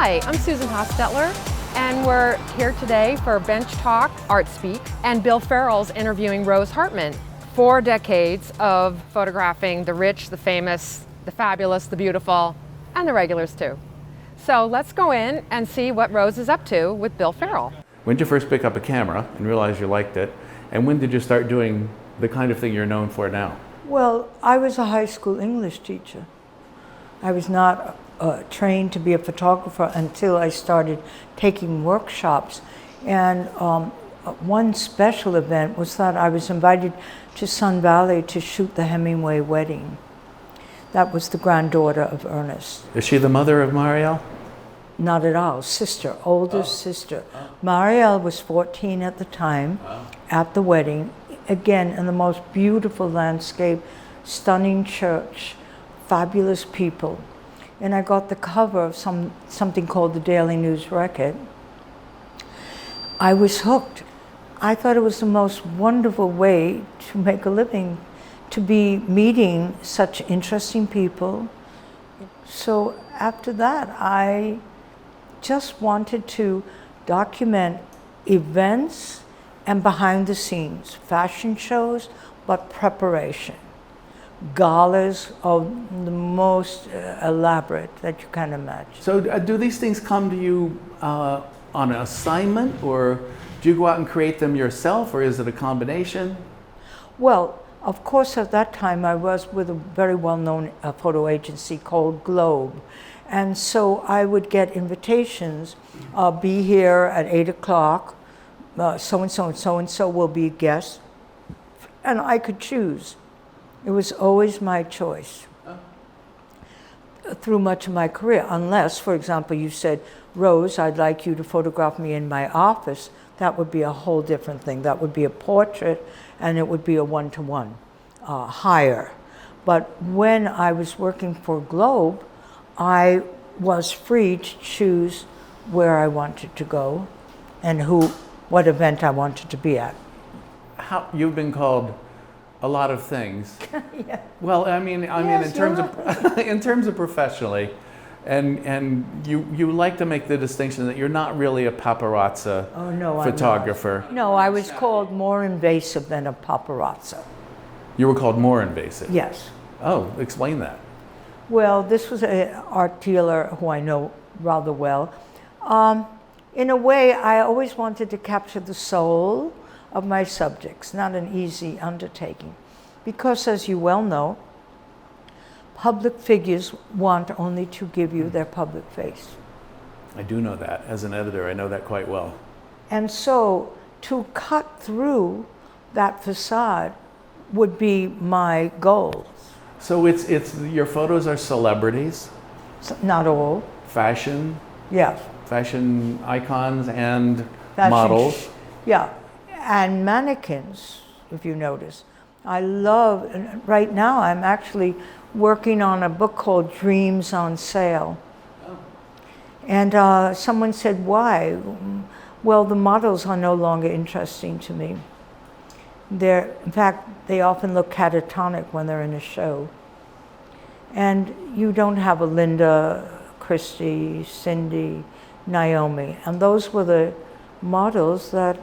Hi, I'm Susan Hostetler, and we're here today for Bench Talk, Art Speak, and Bill Farrell's interviewing Rose Hartman. 4 decades of photographing the rich, the famous, the fabulous, the beautiful, and the regulars too. So let's go in and see what Rose is up to with Bill Farrell. When did you first pick up a camera and realize you liked it? And when did you start doing the kind of thing you're known for now? Well, I was a high school English teacher. I was not trained to be a photographer until I started taking workshops. And one special event was that I was invited to Sun Valley to shoot the Hemingway wedding. That was the granddaughter of Ernest. Is she the mother of Marielle? Not at all, sister, older sister. Marielle was 14 at the time at the wedding. Again, in the most beautiful landscape, stunning church, fabulous people. And I got the cover of something called the Daily News Record. I was hooked. I thought it was the most wonderful way to make a living, to be meeting such interesting people. So after that, I just wanted to document events and behind the scenes, fashion shows, but preparation. Galas of the most elaborate that you can imagine. So do these things come to you on an assignment, or do you go out and create them yourself, or is it a combination? Well, of course, at that time I was with a very well-known photo agency called Globe. And so I would get invitations, be here at 8 o'clock, so-and-so and so-and-so will be a guest, and I could choose. It was always my choice through much of my career, unless, for example, you said, Rose, I'd like you to photograph me in my office. That would be a whole different thing. That would be a portrait, and it would be a one-to-one hire. But when I was working for Globe, I was free to choose where I wanted to go and what event I wanted to be at. You've been called a lot of things. Yeah. Well, I mean, Yes, in terms of in terms of professionally, and you like to make the distinction that you're not really a paparazzi photographer. No, I was called more invasive than a paparazzi. You were called more invasive. Yes. Oh, explain that. Well, this was an art dealer who I know rather well. In a way, I always wanted to capture the soul of my subjects, not an easy undertaking. Because, as you well know, public figures want only to give you their public face. I do know that. As an editor, I know that quite well. And so, to cut through that facade would be my goal. So it's your photos are celebrities? Not all. Fashion? Yeah. Fashion icons and Fashion models? Yeah. And mannequins, if you notice. I love, right now I'm actually working on a book called Dreams on Sale. Oh. And someone said, why? Well, the models are no longer interesting to me. In fact, they often look catatonic when they're in a show. And you don't have a Linda, Christy, Cindy, Naomi. And those were the models that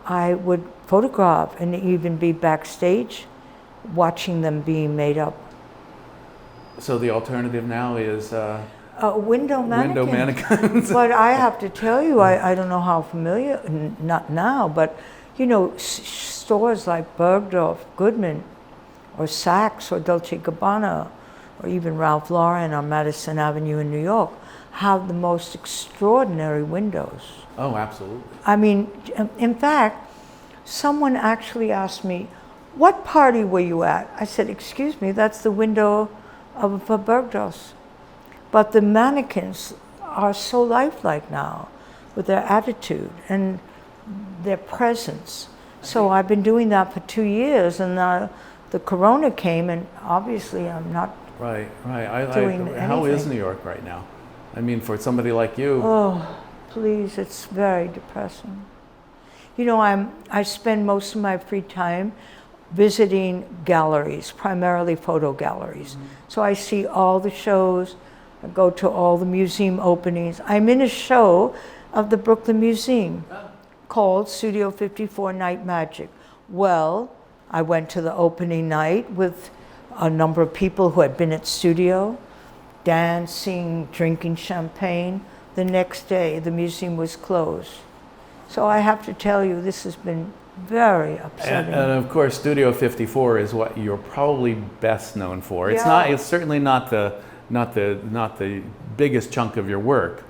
I would photograph and even be backstage watching them being made up. So the alternative now is window mannequins. Window mannequins. But I have to tell you, I don't know how familiar, not now, but you know, stores like Bergdorf, Goodman, or Saks, or Dolce & Gabbana, or even Ralph Lauren on Madison Avenue in New York, have the most extraordinary windows. Oh, absolutely. I mean, in fact, someone actually asked me, what party were you at? I said, excuse me, that's the window of a Bergdorf's. But the mannequins are so lifelike now with their attitude and their presence. So I've been doing that for 2 years, and the corona came, and obviously I'm not doing anything. How is New York right now? I mean, for somebody like you. Oh, please, it's very depressing. You know, I spend most of my free time visiting galleries, primarily photo galleries. Mm-hmm. So I see all the shows, I go to all the museum openings. I'm in a show of the Brooklyn Museum called Studio 54 Night Magic. Well, I went to the opening night with a number of people who had been at studio, dancing, drinking champagne. The next day, the museum was closed. So I have to tell you, this has been very upsetting. And of course, Studio 54 is what you're probably best known for. It's Yeah. not. It's certainly not the biggest chunk of your work,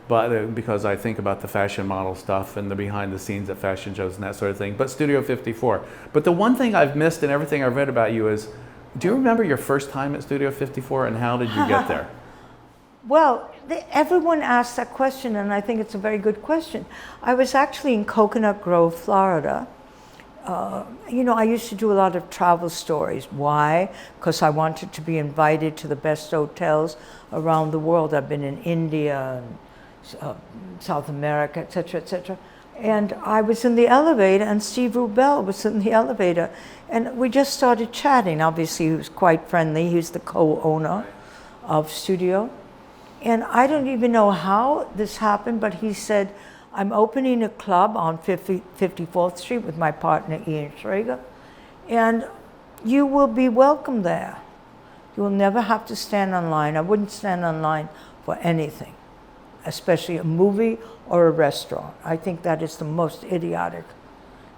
but because I think about the fashion model stuff and the behind the scenes at fashion shows and that sort of thing. But Studio 54. But the one thing I've missed in everything I've read about you is, do you remember your first time at Studio 54 and how did you get there? Well, everyone asks that question, and I think it's a very good question. I was actually in Coconut Grove, Florida. You know, I used to do a lot of travel stories. Why? Because I wanted to be invited to the best hotels around the world. I've been in India, and, South America, et cetera, and I was in the elevator, and Steve Rubel was in the elevator, and we just started chatting. Obviously, he was quite friendly. He was the co-owner of Studio. And I don't even know how this happened, but he said, I'm opening a club on 54th Street with my partner Ian Schrager, and you will be welcome there. You will never have to stand online. I wouldn't stand online for anything, especially a movie or a restaurant. I think that is the most idiotic.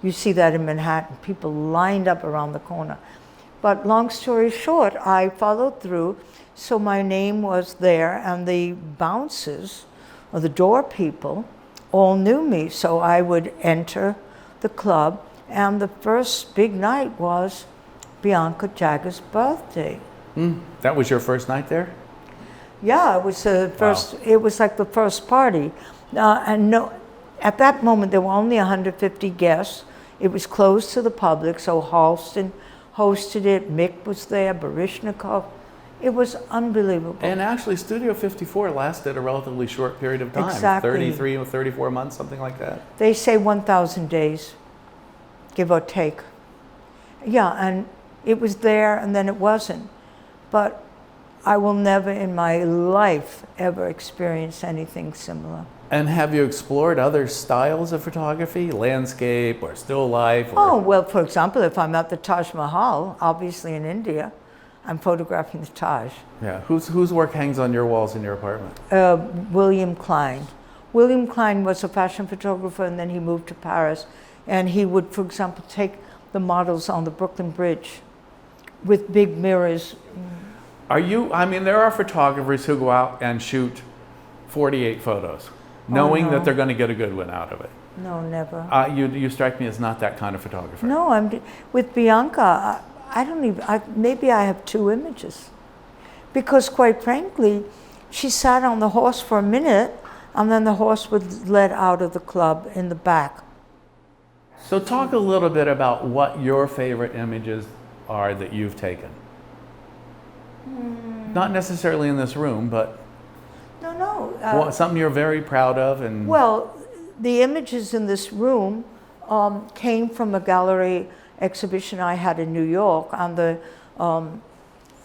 You see that in Manhattan, people lined up around the corner. But long story short, I followed through, so my name was there, and the bouncers, or the door people, all knew me, so I would enter the club, and the first big night was Bianca Jagger's birthday. That was your first night there? Yeah, it was the first. Wow. It was like the first party, and no, at that moment there were only 150 guests. It was closed to the public, so Halston hosted it. Mick was there, Baryshnikov. It was unbelievable. And actually, Studio 54 lasted a relatively short period of time. Exactly. 33 or 34 months, something like that. They say 1,000 days, give or take. Yeah, and it was there and then it wasn't. But I will never in my life ever experience anything similar. And have you explored other styles of photography, landscape or still life? Or... Oh, well, for example, if I'm at the Taj Mahal, obviously in India, I'm photographing the Taj. Yeah, whose work hangs on your walls in your apartment? William Klein. William Klein was a fashion photographer, and then he moved to Paris. And he would, for example, take the models on the Brooklyn Bridge with big mirrors. I mean, there are photographers who go out and shoot 48 photos, knowing that they're going to get a good one out of it. No, never. You strike me as not that kind of photographer. No, with Bianca, I don't even, maybe I have 2 images. Because quite frankly, she sat on the horse for a minute, and then the horse was led out of the club in the back. So talk a little bit about what your favorite images are that you've taken. Not necessarily in this room, but No. Something you're very proud of. And well, the images in this room came from a gallery exhibition I had in New York on the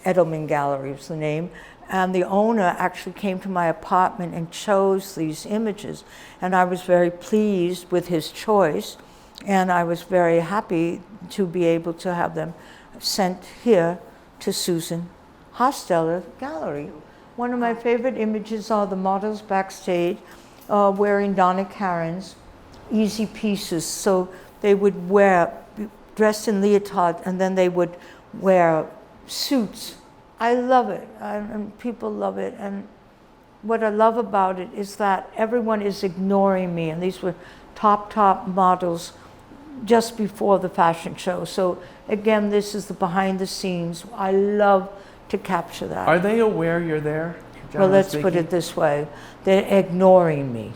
Edelman Gallery is the name, and the owner actually came to my apartment and chose these images, and I was very pleased with his choice, and I was very happy to be able to have them sent here to Susan Hostetler Gallery. One of my favorite images are the models backstage wearing Donna Karan's easy pieces, so they would wear dressed in leotard, and then they would wear suits. I love it, and people love it. And what I love about it is that everyone is ignoring me, and these were top models just before the fashion show. So again, this is the behind the scenes. I love to capture that. Are they aware you're there? Well, let's put it this way. They're ignoring me.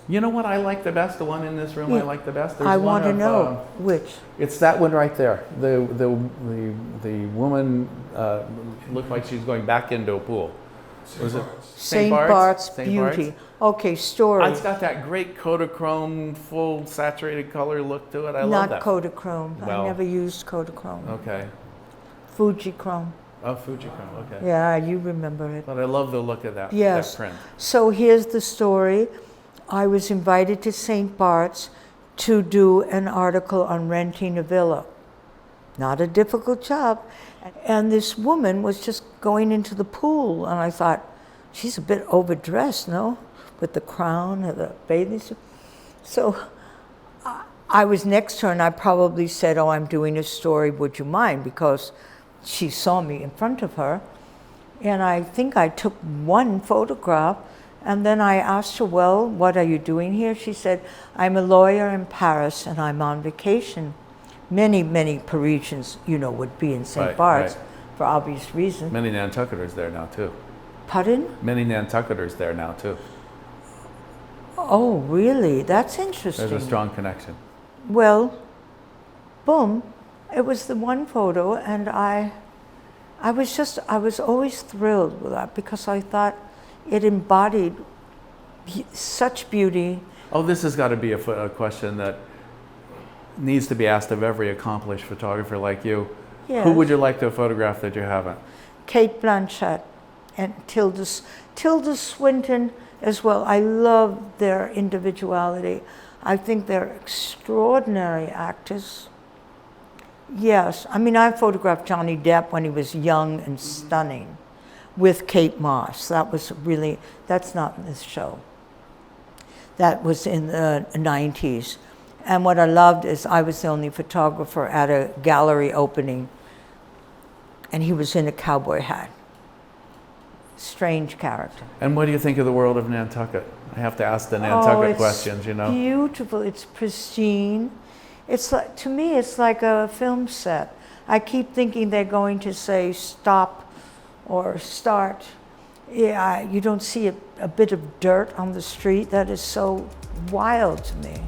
You know what I like the best? The one in this room I like the best? I want to know which. It's that one right there. The woman looked like she's going back into a pool. Was it St. Bart's Beauty. Okay, story. It's got that great Kodachrome, full saturated color look to it. I love that. Not Kodachrome. Well, I never used Kodachrome. Okay. Fujichrome. Oh, Fujichrome, okay. Yeah, you remember it. But I love the look of that, Yes. that print. So here's the story. I was invited to St. Bart's to do an article on renting a villa. Not a difficult job. And this woman was just going into the pool, and I thought, she's a bit overdressed, no? With the crown and the bathing suit. So I was next to her, and I probably said, oh, I'm doing a story, would you mind? Because she saw me in front of her. And I think I took one photograph, and then I asked her, well, what are you doing here? She said, I'm a lawyer in Paris, and I'm on vacation. Many, many Parisians, you know, would be in St. Bart's for obvious reasons. Many Nantucketers there now, too. Pardon? Many Nantucketers there now, too. Oh, really? That's interesting. There's a strong connection. Well, boom, it was the one photo, and I was always thrilled with that because I thought it embodied such beauty. Oh, this has got to be a question that needs to be asked of every accomplished photographer like you. Yes. Who would you like to photograph that you haven't? Kate Blanchett and Tilda Swinton as well. I love their individuality. I think they're extraordinary actors. Yes, I mean, I photographed Johnny Depp when he was young and stunning with Kate Moss. That was really, that's not in this show. That was in the 90s. And what I loved is I was the only photographer at a gallery opening, and he was in a cowboy hat. Strange character. And what do you think of the world of Nantucket? I have to ask the Nantucket questions, you know. Beautiful, it's pristine. It's like, to me, it's like a film set. I keep thinking they're going to say stop or start. Yeah, you don't see a bit of dirt on the street. That is so wild to me.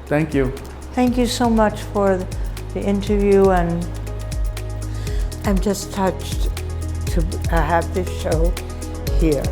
Thank you. Thank you so much for the interview, and I'm just touched to have this show here.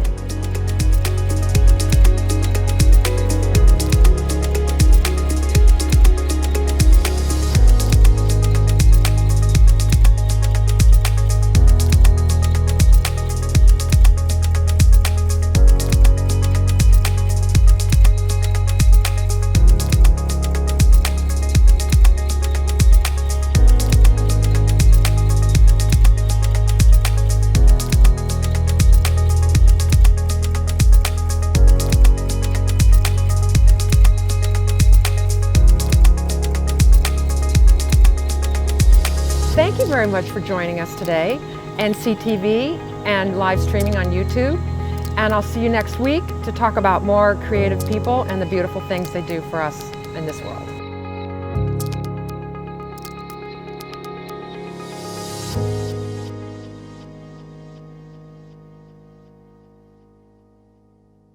Thank you very much for joining us today, NCTV and live streaming on YouTube. And I'll see you next week to talk about more creative people and the beautiful things they do for us in this world.